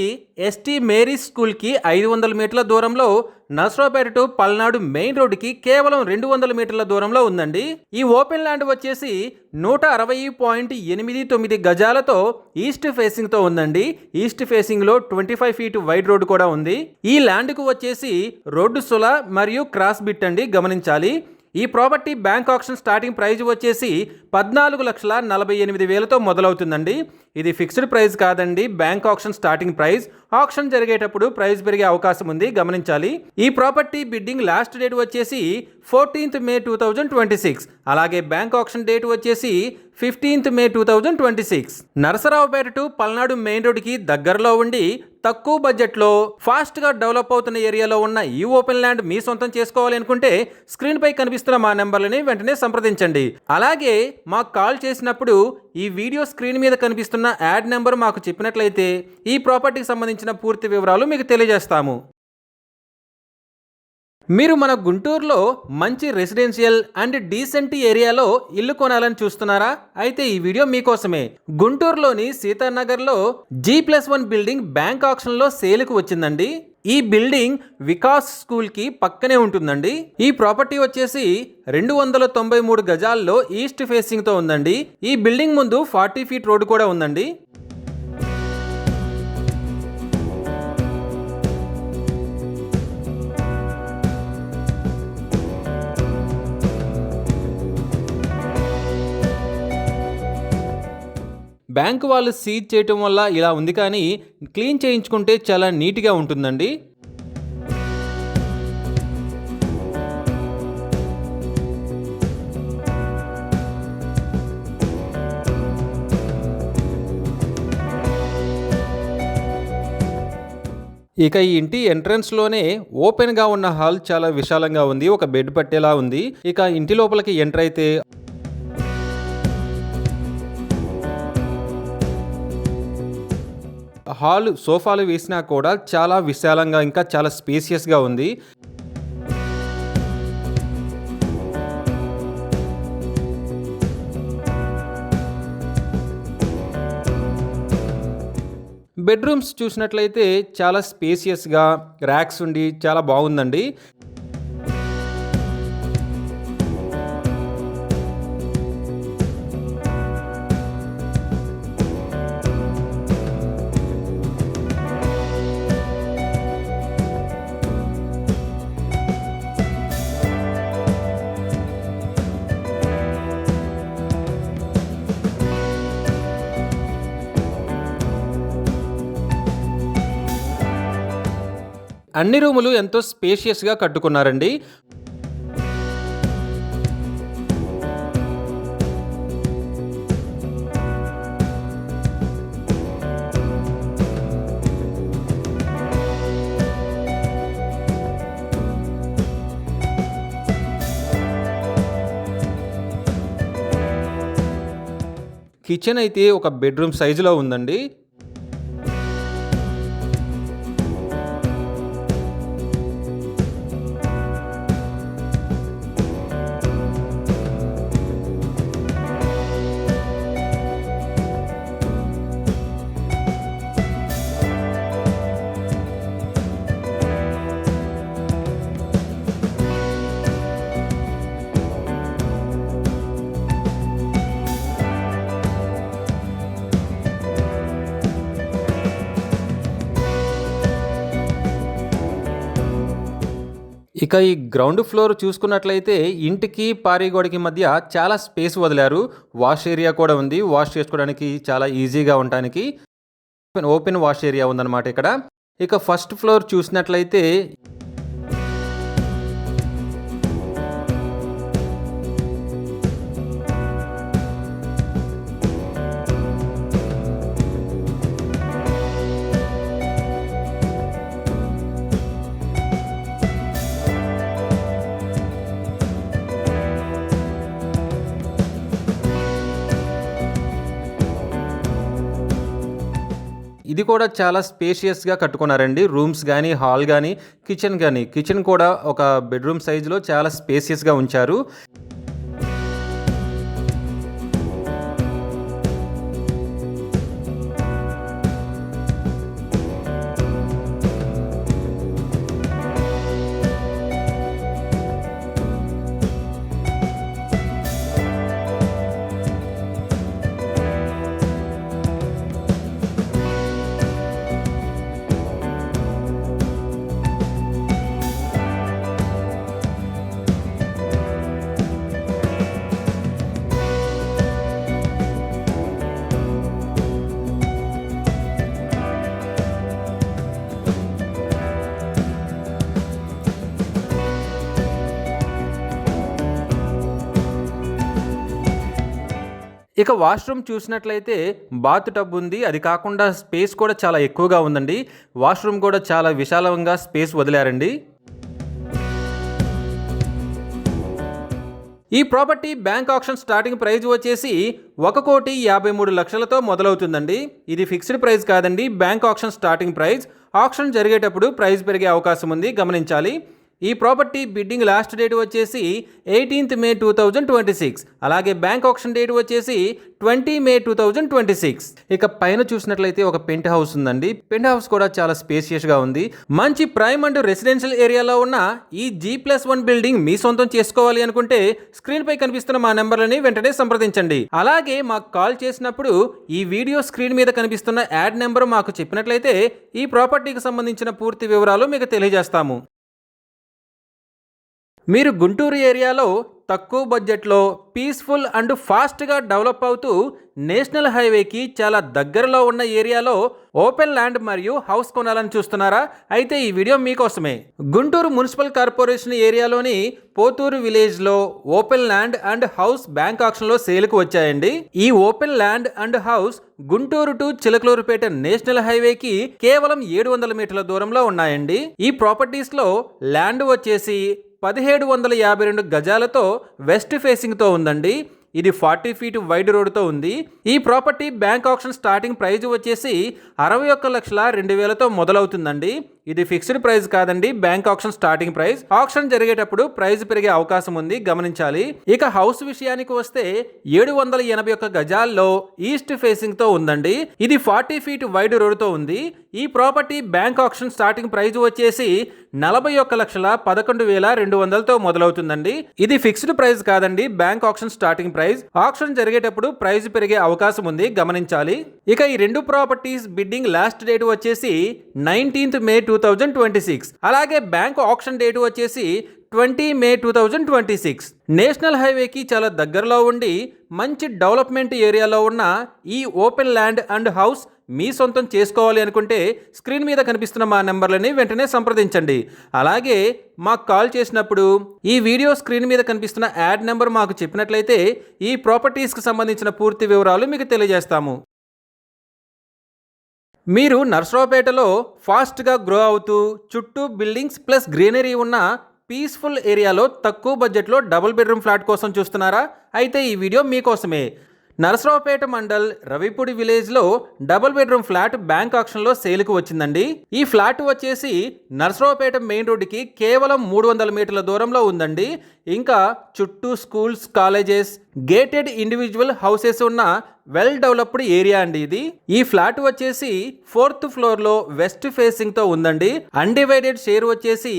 ఎస్టీ మేరీస్ స్కూల్కి 500 మీటర్ల దూరంలో, నర్సరావుపేట టు పల్నాడు మెయిన్ రోడ్డుకి కేవలం 200 మీటర్ల దూరంలో ఉందండి. ఈ ఓపెన్ ల్యాండ్ వచ్చేసి 160.89 గజాలతో ఈస్ట్ ఫేసింగ్తో ఉందండి. ఈస్ట్ ఫేసింగ్లో 25 ఫీట్ వైడ్ రోడ్డు కూడా ఉంది. ఈ ల్యాండ్కు వచ్చేసి రోడ్డు సుల మరియు క్రాస్ బిట్ అండి, గమనించాలి. ఈ property bank auction starting praise వచ్చేసి 14,48,000తో మొదలవుతుందండి. ఇది ఫిక్స్డ్ ప్రైస్ కాదండి, bank auction starting price. Auction జరిగేటప్పుడు ప్రైస్ పెరిగే అవకాశం ఉంది, గమనించాలి. ఈ ప్రాపర్టీ బిడ్డింగ్ లాస్ట్ డేట్ వచ్చేసి 14th May 2026. అలాగే బ్యాంక్ ఆక్షన్ డేట్ వచ్చేసి 15th May 2026. Narasaraopet to Palnadu main రోడ్డుకి దగ్గరలో ఉండి తక్కువ బడ్జెట్లో ఫాస్ట్గా డెవలప్ అవుతున్న ఏరియాలో ఉన్న ఈ ఓపెన్ ల్యాండ్ మీ సొంతం చేసుకోవాలి అనుకుంటే స్క్రీన్ పై కనిపిస్తున్న మా నెంబర్లని వెంటనే సంప్రదించండి. అలాగే మాకు కాల్ చేసినప్పుడు ఈ వీడియో స్క్రీన్ మీద కనిపిస్తున్న యాడ్ నెంబర్ మాకు చెప్పినట్లయితే ఈ ప్రాపర్టీకి సంబంధించిన పూర్తి వివరాలు మీకు తెలియజేస్తాము. మీరు మన గుంటూరులో మంచి రెసిడెన్షియల్ అండ్ డీసెంట్ ఏరియాలో ఇల్లు కొనాలని చూస్తున్నారా? అయితే ఈ వీడియో మీకోసమే. గుంటూరులోని సీతానగర్లో G+1 బిల్డింగ్ బ్యాంక్ ఆక్షన్లో సేల్కు వచ్చిందండి. ఈ బిల్డింగ్ వికాస్ స్కూల్కి పక్కనే ఉంటుందండి. ఈ ప్రాపర్టీ వచ్చేసి 293 గజాల్లో ఈస్ట్ ఫేసింగ్తో ఉందండి. ఈ బిల్డింగ్ ముందు 40 ఫీట్ రోడ్డు కూడా ఉందండి. బ్యాంకు వాళ్ళు సీజ్ చేయటం వల్ల ఇలా ఉంది, కానీ క్లీన్ చేయించుకుంటే చాలా నీట్గా ఉంటుందండి. ఇక ఈ ఇంటి ఎంట్రన్స్లోనే ఓపెన్గా ఉన్న హాల్ చాలా విశాలంగా ఉంది, ఒక బెడ్ పట్టేలా ఉంది. ఇక ఇంటి లోపలికి ఎంటర్ అయితే హాల్ సోఫాలు వేసినా కూడా చాలా విశాలంగా ఇంకా చాలా స్పేసియస్గా ఉంది. బెడ్రూమ్స్ చూసినట్లయితే చాలా స్పేసియస్గా ర్యాక్స్ ఉండి చాలా బాగుందండి. అన్ని రూములు ఎంతో స్పేషియస్గా కట్టుకున్నారండి. కిచెన్ అయితే ఒక బెడ్రూమ్ సైజులో ఉందండి. ఇక ఈ గ్రౌండ్ ఫ్లోర్ చూసుకున్నట్లయితే ఇంటికి పారిగోడకి మధ్య చాలా స్పేస్ వదిలారు. వాష్ ఏరియా కూడా ఉంది, వాష్ చేసుకోవడానికి చాలా ఈజీగా ఉండడానికి ఓపెన్ వాష్ ఏరియా ఉందన్నమాట ఇక్కడ. ఇక ఫస్ట్ ఫ్లోర్ చూసినట్లయితే ఇది కూడా చాలా స్పేషియస్గా కట్టుకున్నారండి. రూమ్స్ కానీ, హాల్ కానీ, కిచెన్ కూడా ఒక బెడ్రూమ్ సైజులో చాలా స్పేషియస్గా ఉంచారు. ఇక వాష్రూమ్ చూసినట్లయితే బాత్ టబ్ ఉంది, అది కాకుండా స్పేస్ కూడా చాలా ఎక్కువగా ఉందండి. వాష్రూమ్ కూడా చాలా విశాలంగా స్పేస్ వదిలారండి. ఈ property bank auction starting price వచ్చేసి 1,53,00,000తో మొదలవుతుందండి. ఇది ఫిక్స్డ్ ప్రైస్ కాదండి, bank auction starting price. Auction జరిగేటప్పుడు ప్రైస్ పెరిగే అవకాశం ఉంది, గమనించాలి. ఈ ప్రాపర్టీ బిడ్డింగ్ లాస్ట్ డేట్ వచ్చేసి 18th May 2026. అలాగే బ్యాంక్ ఆక్షన్ డేట్ వచ్చేసి 20 May 2026. ఇక పైన చూసినట్లయితే ఒక పెంట్ హౌస్ ఉందండి. పెంట్ హౌస్ కూడా చాలా స్పేషియస్గా ఉంది. మంచి ప్రైమ్ అండ్ రెసిడెన్షియల్ ఏరియాలో ఉన్న ఈ G+1 బిల్డింగ్ మీ సొంతం చేసుకోవాలి అనుకుంటే స్క్రీన్ పై కనిపిస్తున్న మా నెంబర్లని వెంటనే సంప్రదించండి. అలాగే మాకు కాల్ చేసినప్పుడు ఈ వీడియో స్క్రీన్ మీద కనిపిస్తున్న యాడ్ నెంబర్ మాకు చెప్పినట్లయితే ఈ ప్రాపర్టీకి సంబంధించిన పూర్తి వివరాలు మీకు తెలియజేస్తాము. మీరు గుంటూరు ఏరియాలో తక్కువ బడ్జెట్లో పీస్ఫుల్ అండ్ ఫాస్ట్గా డెవలప్ అవుతూ నేషనల్ హైవేకి చాలా దగ్గరలో ఉన్న ఏరియాలో ఓపెన్ ల్యాండ్ మరియు హౌస్ కొనాలని చూస్తున్నారా? అయితే ఈ వీడియో మీకోసమే. గుంటూరు మున్సిపల్ కార్పొరేషన్ ఏరియాలోని పోతూరు విలేజ్లో open land and house bank ఆక్షన్లో సేల్కు వచ్చాయండి. ఈ open land and house Guntur to Chilakaluripet national హైవేకి కేవలం 700 మీటర్ల దూరంలో ఉన్నాయండి. ఈ ప్రాపర్టీస్లో ల్యాండ్ వచ్చేసి 1752 గజాలతో వెస్ట్ ఫేసింగ్తో ఉందండి. ఇది 40 feet వైడ్ రోడ్తో ఉంది. ఈ property bank auction starting price వచ్చేసి 61,02,000తో మొదలవుతుందండి. ఇది ఫిక్స్డ్ ప్రైస్ కాదండి, bank auction starting price. Auction జరిగేటప్పుడు ప్రైస్ పెరిగే అవకాశం ఉంది, గమనించాలి. ఇక హౌస్ విషయానికి వస్తే 781 గజాల్లో ఈస్ట్ ఫేసింగ్ తో ఉందండి. ఇది 40 feet వైడ్ రోడ్తో ఉంది. ఈ property bank auction starting price వచ్చేసి 41,11,200తో మొదలవుతుందండి. ఇది ఫిక్స్డ్ ప్రైస్ కాదండి, bank auction starting price. Auction జరిగేటప్పుడు ప్రైస్ పెరిగే అవకాశం ఉంది, గమనించాలి. ఇక ఈ రెండు ప్రాపర్టీస్ బిడ్డింగ్ లాస్ట్ డేట్ వచ్చేసి 19th May 2026. అలాగే బ్యాంక్ ఆక్షన్ డేట్ వచ్చేసి 20 May 2026. నేషనల్ హైవేకి చాలా దగ్గరలో ఉండి మంచి డెవలప్మెంట్ ఏరియాలో ఉన్న ఈ ఓపెన్ ల్యాండ్ అండ్ హౌస్ మీ సొంతం చేసుకోవాలి అనుకుంటే స్క్రీన్ మీద కనిపిస్తున్న మా నెంబర్లని వెంటనే సంప్రదించండి. అలాగే మాకు కాల్ చేసినప్పుడు ఈ వీడియో స్క్రీన్ మీద కనిపిస్తున్న యాడ్ నెంబర్ మాకు చెప్పినట్లయితే ఈ ప్రాపర్టీస్కి సంబంధించిన పూర్తి వివరాలు మీకు తెలియజేస్తాము. మీరు నర్సరావుపేటలో ఫాస్ట్గా గ్రో అవుతూ చుట్టూ బిల్డింగ్స్ ప్లస్ గ్రీనరీ ఉన్న పీస్ఫుల్ ఏరియాలో తక్కువ బడ్జెట్లో డబుల్ బెడ్రూమ్ ఫ్లాట్ కోసం చూస్తున్నారా? అయితే ఈ వీడియో మీకోసమే. నరసరావుపేట మండల్ రవిపూడి విలేజ్లో డబుల్ బెడ్రూమ్ ఫ్లాట్ బ్యాంక్ ఆక్షన్లో సేల్కు వచ్చిందండి. ఈ ఫ్లాట్ వచ్చేసి నరసరావుపేట మెయిన్ రోడ్డుకి కేవలం 300 మీటర్ల దూరంలో ఉందండి. ఇంకా చుట్టూ schools, colleges, gated individual houses ఉన్న వెల్ డెవలప్డ్ ఏరియా అండి ఇది. ఈ ఫ్లాట్ వచ్చేసి 4th floorలో వెస్ట్ ఫేసింగ్తో ఉందండి. అన్డివైడెడ్ షేర్ వచ్చేసి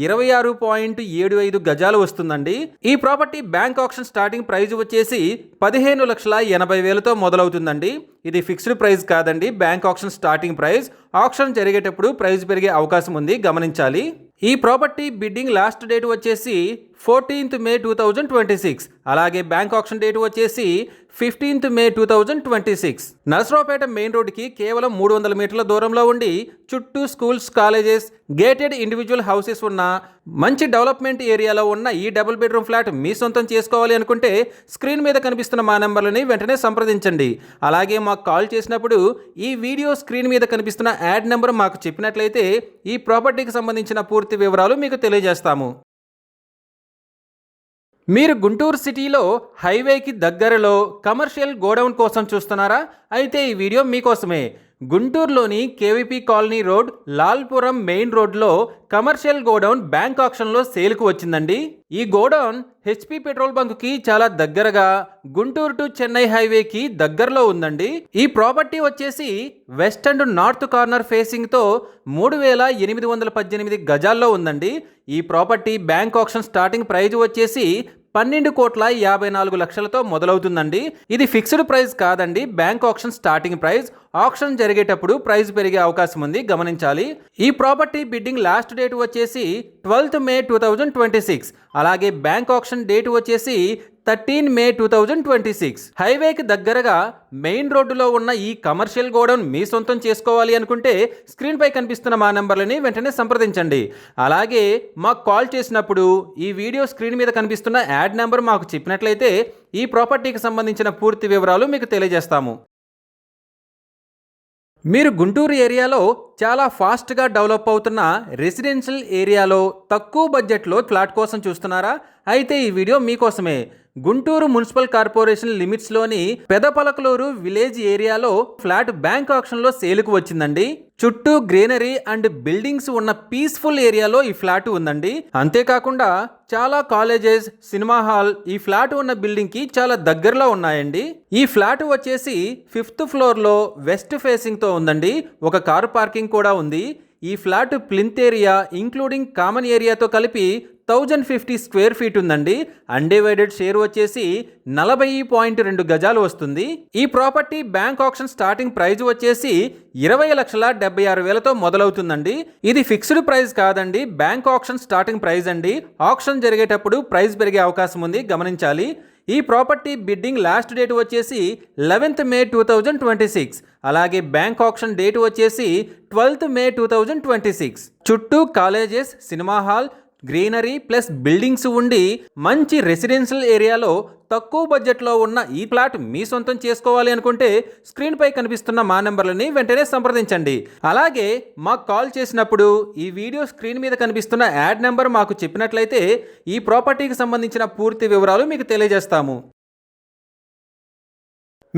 26.75 గజాలు వస్తుందండి. ఈ property bank auction starting price వచ్చేసి 15,80,000తో మొదలవుతుందండి. ఇది ఫిక్స్డ్ ప్రైస్ కాదండి, bank auction starting price. Auction జరిగేటప్పుడు ప్రైస్ పెరిగే అవకాశం ఉంది, గమనించాలి. ఈ ప్రాపర్టీ బిడ్డింగ్ లాస్ట్ డేట్ వచ్చేసి 14th May 2026. అలాగే బ్యాంక్ ఆక్షన్ డేట్ వచ్చేసి 15th May 2026. నరసరావుపేట మెయిన్ రోడ్డుకి కేవలం 300 మీటర్ల దూరంలో ఉండి చుట్టూ schools, colleges, gated individual houses ఉన్న మంచి డెవలప్మెంట్ ఏరియాలో ఉన్న ఈ డబుల్ బెడ్రూమ్ ఫ్లాట్ మీ సొంతం చేసుకోవాలి అనుకుంటే స్క్రీన్ మీద కనిపిస్తున్న మా నెంబర్లని వెంటనే సంప్రదించండి. అలాగే మాకు కాల్ చేసినప్పుడు ఈ వీడియో స్క్రీన్ మీద కనిపిస్తున్న యాడ్ నెంబర్ మాకు చెప్పినట్లయితే ఈ ప్రాపర్టీకి సంబంధించిన పూర్తి వివరాలు మీకు తెలియజేస్తాము. మీరు గుంటూరు సిటీలో హైవేకి దగ్గరలో కమర్షియల్ గోడౌన్ కోసం చూస్తున్నారా? అయితే ఈ వీడియో మీకోసమే. గుంటూరులోని KVP colony road, Lalpuram main రోడ్లో కమర్షియల్ గోడౌన్ బ్యాంక్ ఆక్షన్లో సేల్కు వచ్చిందండి. ఈ గోడౌన్ హెచ్పి పెట్రోల్ బంక్కి చాలా దగ్గరగా గుంటూరు టు చెన్నై హైవేకి దగ్గరలో ఉందండి. ఈ ప్రాపర్టీ వచ్చేసి వెస్ట్ అండ్ నార్త్ కార్నర్ ఫేసింగ్తో 3,818 గజాల్లో ఉందండి. ఈ property bank auction starting praise వచ్చేసి 12,54,00,000తో మొదలవుతుందండి. ఇది ఫిక్స్డ్ ప్రైస్ కాదండి, bank auction starting price. Auction జరిగేటప్పుడు ప్రైస్ పెరిగే అవకాశం ఉంది, గమనించాలి. ఈ ప్రాపర్టీ బిడ్డింగ్ లాస్ట్ డేట్ వచ్చేసి 12th May 2026. అలాగే బ్యాంక్ ఆక్షన్ డేట్ వచ్చేసి 13 మే 2026. హైవేకి దగ్గరగా మెయిన్ రోడ్డులో ఉన్న ఈ కమర్షియల్ గోడౌన్ మీ సొంతం చేసుకోవాలి అనుకుంటే స్క్రీన్ పై కనిపిస్తున్న మా నంబర్లని వెంటనే సంప్రదించండి. అలాగే మాకు కాల్ చేసినప్పుడు ఈ వీడియో స్క్రీన్ మీద కనిపిస్తున్న యాడ్ నెంబర్ మాకు చెప్పినట్లయితే ఈ ప్రాపర్టీకి సంబంధించిన పూర్తి వివరాలు మీకు తెలియజేస్తాము. మీరు గుంటూరు ఏరియాలో చాలా ఫాస్ట్గా డెవలప్ అవుతున్న రెసిడెన్షియల్ ఏరియాలో తక్కువ బడ్జెట్లో ఫ్లాట్ కోసం చూస్తున్నారా? అయితే ఈ వీడియో మీకోసమే. గుంటూరు మున్సిపల్ కార్పొరేషన్ లిమిట్స్లోని పెదపలకలూరు విలేజ్ ఏరియాలో ఫ్లాట్ బ్యాంక్ ఆక్షన్లో సేల్కు వచ్చిందండి. చుట్టూ గ్రీనరీ అండ్ బిల్డింగ్స్ ఉన్న పీస్ఫుల్ ఏరియాలో ఈ ఫ్లాట్ ఉందండి. అంతేకాకుండా చాలా కాలేజెస్, సినిమా హాల్ ఈ ఫ్లాట్ ఉన్న బిల్డింగ్ కి చాలా దగ్గరలో ఉన్నాయండి. ఈ ఫ్లాట్ వచ్చేసి 5th ఫ్లోర్లో వెస్ట్ ఫేసింగ్ తో ఉందండి. ఒక కారు పార్కింగ్ కూడా ఉంది. ఈ flat plinth area including common ఏరియాతో కలిపి 1050 స్క్వేర్ ఫీట్ ఉందండి. అన్డివైడెడ్ షేర్ వచ్చేసి 40.2 గజాలు వస్తుంది. ఈ property bank auction starting praise వచ్చేసి 20,76,000తో మొదలవుతుందండి. ఇది ఫిక్స్డ్ ప్రైస్ కాదండి, బ్యాంక్ ఆక్షన్ స్టార్టింగ్ ప్రైజ్ అండి. ఆక్షన్ జరిగేటప్పుడు ప్రైస్ పెరిగే అవకాశం ఉంది, గమనించాలి. ఈ ప్రాపర్టీ బిడ్డింగ్ లాస్ట్ డేట్ వచ్చేసి 11th మే 2026. అలాగే బ్యాంక్ ఆక్షన్ డేట్ వచ్చేసి 12th మే 2026. చుట్టూ colleges, cinema hall, greenery plus buildings ఉండి మంచి రెసిడెన్షియల్ ఏరియాలో తక్కువ బడ్జెట్లో ఉన్న ఈ ప్లాట్ మీ సొంతం చేసుకోవాలి అనుకుంటే స్క్రీన్ పై కనిపిస్తున్న మా నెంబర్లని వెంటనే సంప్రదించండి. అలాగే మాకు కాల్ చేసినప్పుడు ఈ వీడియో స్క్రీన్ మీద కనిపిస్తున్న యాడ్ నెంబర్ మాకు చెప్పినట్లయితే ఈ ప్రాపర్టీకి సంబంధించిన పూర్తి వివరాలు మీకు తెలియజేస్తాము.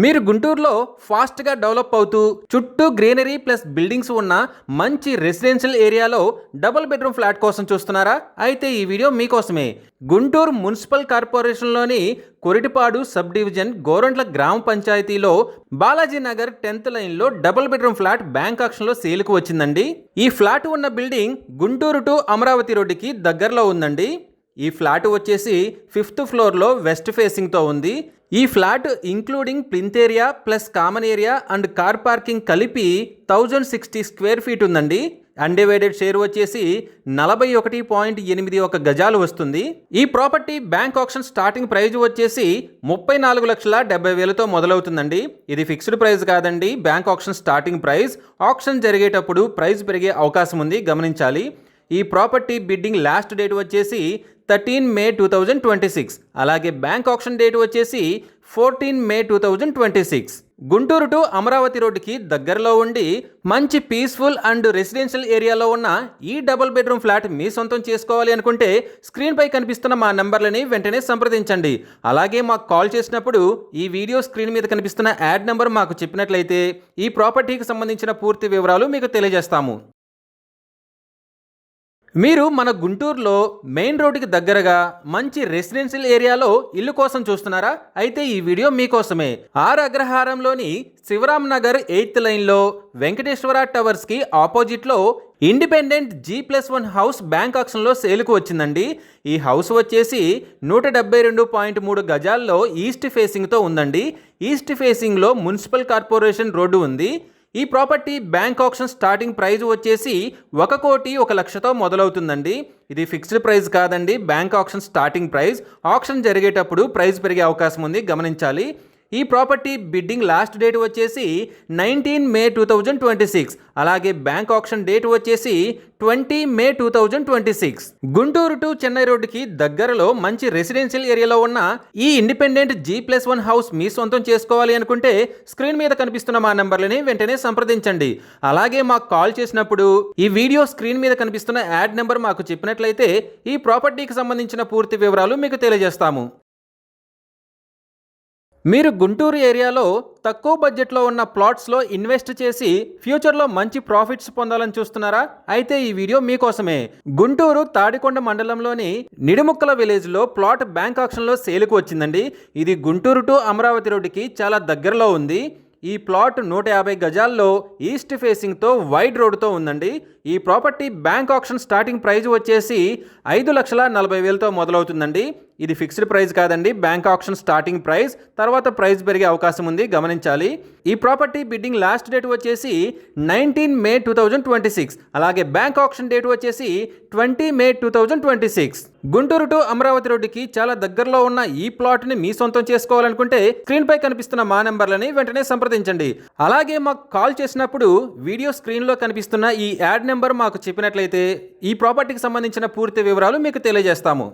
మీరు గుంటూరులో ఫాస్ట్గా డెవలప్ అవుతూ చుట్టూ గ్రీనరీ ప్లస్ బిల్డింగ్స్ ఉన్న మంచి రెసిడెన్షియల్ ఏరియాలో డబుల్ బెడ్రూమ్ ఫ్లాట్ కోసం చూస్తున్నారా? అయితే ఈ వీడియో మీకోసమే. గుంటూరు మున్సిపల్ కార్పొరేషన్లోని కొరిటిపాడు సబ్ డివిజన్ గోరంట్ల గ్రామ పంచాయతీలో బాలాజీ నగర్ 10th లైన్లో డబుల్ బెడ్రూమ్ ఫ్లాట్ బ్యాంక్ ఆక్షన్లో సేల్కు వచ్చిందండి. ఈ ఫ్లాట్ ఉన్న బిల్డింగ్ గుంటూరు టు అమరావతి రోడ్డుకి దగ్గరలో ఉందండి. ఈ ఫ్లాట్ వచ్చేసి 5th ఫ్లోర్లో వెస్ట్ ఫేసింగ్తో ఉంది. ఈ flat including plinth area plus common area and car parking కలిపి 1060 స్క్వేర్ ఫీట్ ఉందండి. అన్డివైడెడ్ షేర్ వచ్చేసి 41.81 గజాలు వస్తుంది. ఈ property bank auction starting praise వచ్చేసి 34,70,000తో మొదలవుతుందండి. ఇది ఫిక్స్డ్ ప్రైస్ కాదండి, bank auction starting price. Auction జరిగేటప్పుడు ప్రైస్ పెరిగే అవకాశం ఉంది, గమనించాలి. ఈ ప్రాపర్టీ బిడ్డింగ్ లాస్ట్ డేట్ వచ్చేసి 13 మే 2026. అలాగే బ్యాంక్ ఆక్షన్ డేట్ వచ్చేసి 14 మే 2026. గుంటూరు టు అమరావతి రోడ్డుకి దగ్గరలో ఉండి మంచి పీస్ఫుల్ అండ్ రెసిడెన్షియల్ ఏరియాలో ఉన్న ఈ డబుల్ బెడ్రూమ్ ఫ్లాట్ మీ సొంతం చేసుకోవాలి అనుకుంటే స్క్రీన్ పై కనిపిస్తున్న మా నంబర్లని వెంటనే సంప్రదించండి. అలాగే మాకు కాల్ చేసినప్పుడు ఈ వీడియో స్క్రీన్ మీద కనిపిస్తున్న యాడ్ నెంబర్ మాకు చెప్పినట్లయితే ఈ ప్రాపర్టీకి సంబంధించిన పూర్తి వివరాలు మీకు తెలియజేస్తాము. మీరు మన గుంటూరులో మెయిన్ రోడ్డుకి దగ్గరగా మంచి రెసిడెన్షియల్ ఏరియాలో ఇల్లు కోసం చూస్తున్నారా? అయితే ఈ వీడియో మీకోసమే. ఆర్ అగ్రహారంలోని శివరామ్ నగర్ 8th లైన్లో వెంకటేశ్వర టవర్స్కి ఆపోజిట్లో ఇండిపెండెంట్ G+1 హౌస్ బ్యాంక్ ఆక్షన్లో సేల్కు వచ్చిందండి. ఈ హౌస్ వచ్చేసి 172.3 గజాల్లో ఈస్ట్ ఫేసింగ్తో ఉందండి. ఈస్ట్ ఫేసింగ్లో మున్సిపల్ కార్పొరేషన్ రోడ్డు ఉంది. ఈ property bank auction starting praise వచ్చేసి 1,01,00,000తో మొదలవుతుందండి. ఇది ఫిక్స్డ్ ప్రైస్ కాదండి, bank auction starting price. Auction జరిగేటప్పుడు ప్రైస్ పెరిగే అవకాశం ఉంది, గమనించాలి. ఈ ప్రాపర్టీ బిడ్డింగ్ లాస్ట్ డేట్ వచ్చేసి 19 మే 2026. అలాగే బ్యాంక్ ఆక్షన్ డేట్ వచ్చేసి 20 మే 2026. గుంటూరు టు చెన్నై రోడ్డుకి దగ్గరలో మంచి రెసిడెన్షియల్ ఏరియాలో ఉన్న ఈ ఇండిపెండెంట్ G+1 హౌస్ మీ సొంతం చేసుకోవాలి అనుకుంటే స్క్రీన్ మీద కనిపిస్తున్న మా నంబర్లని వెంటనే సంప్రదించండి. అలాగే మాకు కాల్ చేసినప్పుడు ఈ వీడియో స్క్రీన్ మీద కనిపిస్తున్న యాడ్ నెంబర్ మాకు చెప్పినట్లయితే ఈ ప్రాపర్టీకి సంబంధించిన పూర్తి వివరాలు మీకు తెలియజేస్తాము. మీరు గుంటూరు ఏరియాలో తక్కువ బడ్జెట్లో ఉన్న ప్లాట్స్లో ఇన్వెస్ట్ చేసి ఫ్యూచర్లో మంచి ప్రాఫిట్స్ పొందాలని చూస్తున్నారా? అయితే ఈ వీడియో మీకోసమే. గుంటూరు తాడికొండ మండలంలోని నిడుముక్కల విలేజ్లో ప్లాట్ బ్యాంక్ ఆక్షన్లో సేల్కు వచ్చిందండి. ఇది గుంటూరు టు అమరావతి రోడ్డుకి చాలా దగ్గరలో ఉంది. ఈ ప్లాట్ 150 గజాల్లో ఈస్ట్ ఫేసింగ్తో వైడ్ రోడ్డుతో ఉందండి. ఈ property bank auction starting praise వచ్చేసి 5,40,000తో మొదలవుతుందండి. ఇది ఫిక్స్డ్ ప్రైస్ కాదండి, బ్యాంక్ ఆక్షన్ స్టార్టింగ్ ప్రైస్, తర్వాత ప్రైస్ పెరిగే అవకాశం ఉంది, గమనించాలి. ఈ ప్రాపర్టీ బిడ్డింగ్ లాస్ట్ డేట్ వచ్చేసి 19 మే 2026, అలాగే బ్యాంక్ ఆక్షన్ డేట్ వచ్చేసి 20 మే 2026. గుంటూరు టు అమరావతి రోడ్డుకి చాలా దగ్గరలో ఉన్న ఈ ప్లాట్ని మీ సొంతం చేసుకోవాలనుకుంటే స్క్రీన్ పై కనిపిస్తున్న మా నెంబర్లని వెంటనే సంప్రదించండి. అలాగే మాకు కాల్ చేసినప్పుడు వీడియో స్క్రీన్లో కనిపిస్తున్న ఈ యాడ్ నెంబర్ మాకు చెప్పినట్లయితే ఈ ప్రాపర్టీకి సంబంధించిన పూర్తి వివరాలు మీకు తెలియజేస్తాము.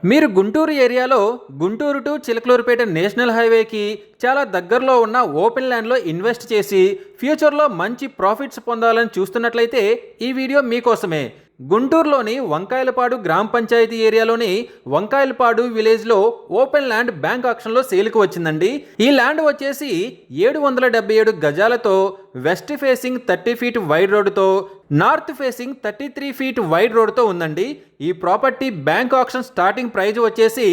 మీరు గుంటూరు ఏరియాలో గుంటూరు టు చిలకలూరుపేట నేషనల్ హైవేకి చాలా దగ్గరలో ఉన్న ఓపెన్ ల్యాండ్లో ఇన్వెస్ట్ చేసి ఫ్యూచర్లో మంచి ప్రాఫిట్స్ పొందాలని చూస్తున్నట్లయితే ఈ వీడియో మీకోసమే. గుంటూరులోని వంకాయలపాడు గ్రామ పంచాయతీ ఏరియాలోని వంకాయలపాడు విలేజ్లో ఓపెన్ ల్యాండ్ బ్యాంక్ ఆక్షన్లో సేల్కి వచ్చిందండి. ఈ ల్యాండ్ వచ్చేసి 777 గజాలతో వెస్ట్ ఫేసింగ్ 30 ఫీట్ వైడ్ రోడ్డుతో నార్త్ ఫేసింగ్ 33 ఫీట్ వైడ్ రోడ్డుతో ఉందండి. ఈ property bank auction starting praise వచ్చేసి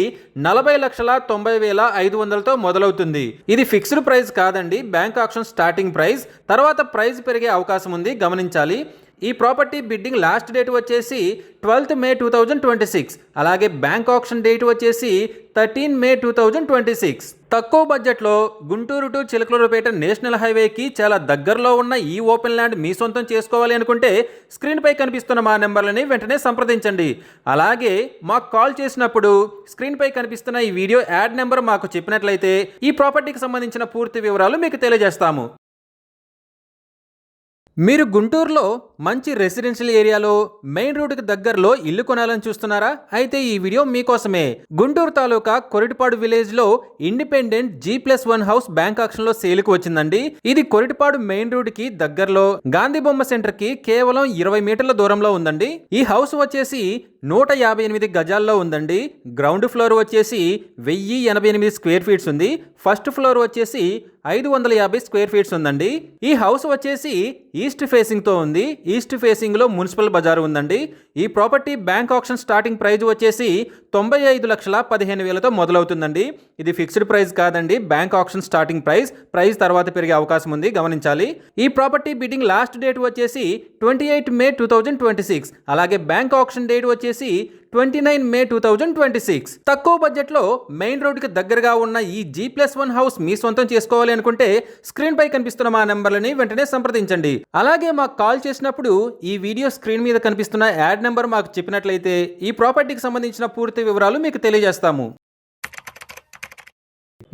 40,90,500తో మొదలవుతుంది. ఇది ఫిక్స్డ్ ప్రైస్ కాదండి, బ్యాంక్ ఆక్షన్ స్టార్టింగ్ ప్రైస్, తర్వాత ప్రైస్ పెరిగే అవకాశం ఉంది, గమనించాలి. ఈ ప్రాపర్టీ బిడ్డింగ్ లాస్ట్ డేట్ వచ్చేసి 12th మే 2026, అలాగే బ్యాంక్ ఆక్షన్ డేట్ వచ్చేసి 13 మే 2026. తక్కువ బడ్జెట్లో గుంటూరు టు చిలకలూరుపేట నేషనల్ హైవేకి చాలా దగ్గరలో ఉన్న ఈ ఓపెన్ ల్యాండ్ మీ సొంతం చేసుకోవాలి అనుకుంటే స్క్రీన్పై కనిపిస్తున్న మా నెంబర్లని వెంటనే సంప్రదించండి. అలాగే మాకు కాల్ చేసినప్పుడు స్క్రీన్పై కనిపిస్తున్న ఈ వీడియో యాడ్ నెంబర్ మాకు చెప్పినట్లయితే ఈ ప్రాపర్టీకి సంబంధించిన పూర్తి వివరాలు మీకు తెలియజేస్తాము. మీరు గుంటూరులో మంచి రెసిడెన్షియల్ ఏరియాలో మెయిన్ రోడ్డుకి దగ్గరలో ఇల్లు కొనాలని చూస్తున్నారా? అయితే ఈ వీడియో మీకోసమే. గుంటూరు తాలూకా కొరిటిపాడు విలేజ్లో ఇండిపెండెంట్ G+1 హౌస్ బ్యాంక్ ఆక్షన్లో సేల్కి వచ్చిందండి. ఇది కొరిటిపాడు మెయిన్ రోడ్డుకి దగ్గరలో గాంధీ బొమ్మ సెంటర్కి కేవలం 20 మీటర్ల దూరంలో ఉందండి. ఈ హౌస్ వచ్చేసి 158 గజాల్లో ఉందండి. గ్రౌండ్ ఫ్లోర్ వచ్చేసి 1088 స్క్వేర్ ఫీట్స్ ఉంది. ఫస్ట్ ఫ్లోర్ వచ్చేసి 550 స్క్వేర్ ఫీట్స్ ఉందండి. ఈ హౌస్ వచ్చేసి ఈస్ట్ ఫేసింగ్తో ఉంది. ఈస్ట్ ఫేసింగ్లో మున్సిపల్ బజార్ ఉందండి. ఈ property bank auction starting praise వచ్చేసి 95,15,000తో మొదలవుతుందండి. ఇది ఫిక్స్డ్ ప్రైస్ కాదండి, బ్యాంక్ ఆక్షన్ స్టార్టింగ్ ప్రైస్ తర్వాత పెరిగే అవకాశం ఉంది, గమనించాలి. ఈ ప్రాపర్టీ బిడ్డింగ్ లాస్ట్ డేట్ వచ్చేసి 28 మే 2026, అలాగే బ్యాంక్ ఆక్షన్ డేట్ వచ్చేసి 29 మే 2026. తక్కువ బడ్జెట్లో మెయిన్ రోడ్డుకి దగ్గరగా ఉన్న ఈ G+1 హౌస్ మీ సొంతం చేసుకోవాలి అనుకుంటే స్క్రీన్ పై కనిపిస్తున్న మా నెంబర్లని వెంటనే సంప్రదించండి. అలాగే మాకు కాల్ చేసినప్పుడు ఈ వీడియో స్క్రీన్ మీద కనిపిస్తున్న యాడ్ నెంబర్ మాకు చెప్పినట్లయితే ఈ ప్రాపర్టీకి సంబంధించిన పూర్తి వివరాలు మీకు తెలియజేస్తాము.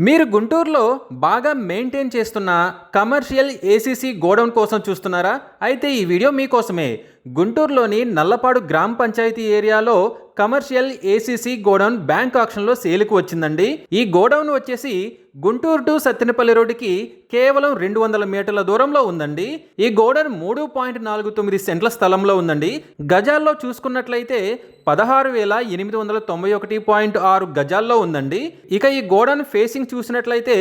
మీరు గుంటూరులో బాగా మెయింటైన్ చేస్తున్న కమర్షియల్ ACC గోడౌన్ కోసం చూస్తున్నారా? అయితే ఈ వీడియో మీకోసమే. గుంటూరులోని నల్లపాడు గ్రామ పంచాయతీ ఏరియాలో కమర్షియల్ ACC గోడౌన్ బ్యాంక్ ఆక్షన్లో సేల్కి వచ్చిందండి. ఈ గోడౌన్ వచ్చేసి గుంటూరు టు సత్తెనపల్లి రోడ్డుకి కేవలం 200 మీటర్ల దూరంలో ఉందండి. ఈ గోడౌన్ 3.49 సెంట్ల స్థలంలో ఉందండి. గజాల్లో చూసుకున్నట్లయితే 16,891.6 గజాల్లో ఉందండి. ఇక ఈ గోడౌన్ ఫేసింగ్ చూసినట్లయితే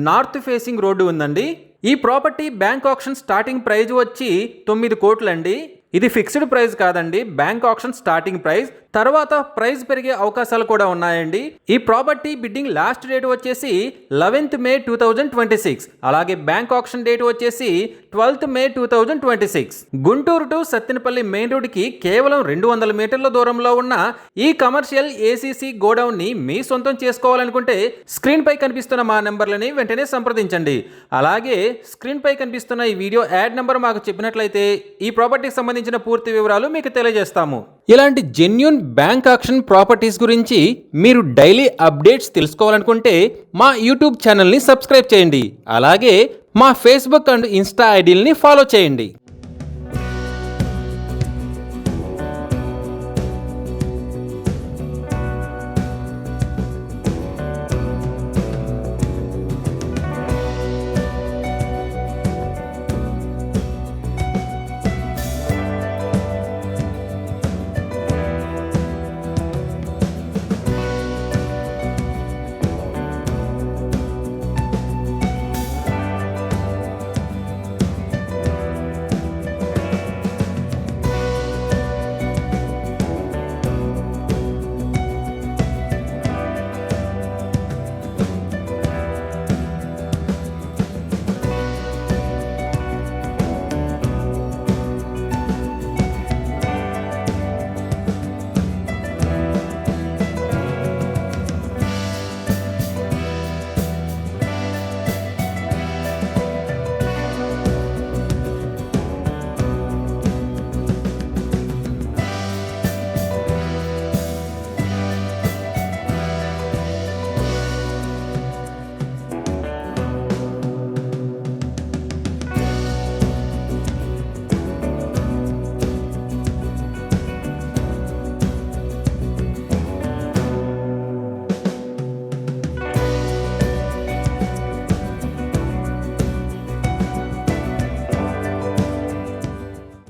నార్త్ ఫేసింగ్ రోడ్డు ఉందండి. ఈ property bank auction starting prize వచ్చి 9 కోట్లండి. ఇది ఫిక్స్డ్ ప్రైస్ కాదండి, బ్యాంక్ ఆక్షన్ స్టార్టింగ్ ప్రైస్, తర్వాత ప్రైస్ పెరిగే అవకాశాలు కూడా ఉన్నాయండి. ఈ ప్రాపర్టీ బిడ్డింగ్ లాస్ట్ డేట్ వచ్చేసి 11th మే 2026, అలాగే బ్యాంక్ ఆక్షన్ డేట్ వచ్చేసి 12th May 2026. Guntur to Sattenapalli main రోడ్డుకి కేవలం 200 మీటర్ల దూరంలో ఉన్న ఈ కమర్షియల్ ACC గోడౌన్ ని మీ సొంతం చేసుకోవాలనుకుంటే స్క్రీన్ పై కనిపిస్తున్న మా నెంబర్లని వెంటనే సంప్రదించండి. అలాగే స్క్రీన్ పై కనిపిస్తున్న ఈ వీడియో యాడ్ నెంబర్ మాకు చెప్పినట్లయితే ఈ ప్రాపర్టీకి సంబంధించిన పూర్తి వివరాలు మీకు తెలియజేస్తాము. ఇలాంటి జెన్యూన్ బ్యాంక్ ఆక్షన్ ప్రాపర్టీస్ గురించి మీరు డైలీ అప్డేట్స్ తెలుసుకోవాలనుకుంటే మా యూట్యూబ్ ఛానల్ని సబ్స్క్రైబ్ చేయండి. అలాగే మా ఫేస్బుక్ అండ్ ఇన్స్టా ఐడీలని ఫాలో చేయండి.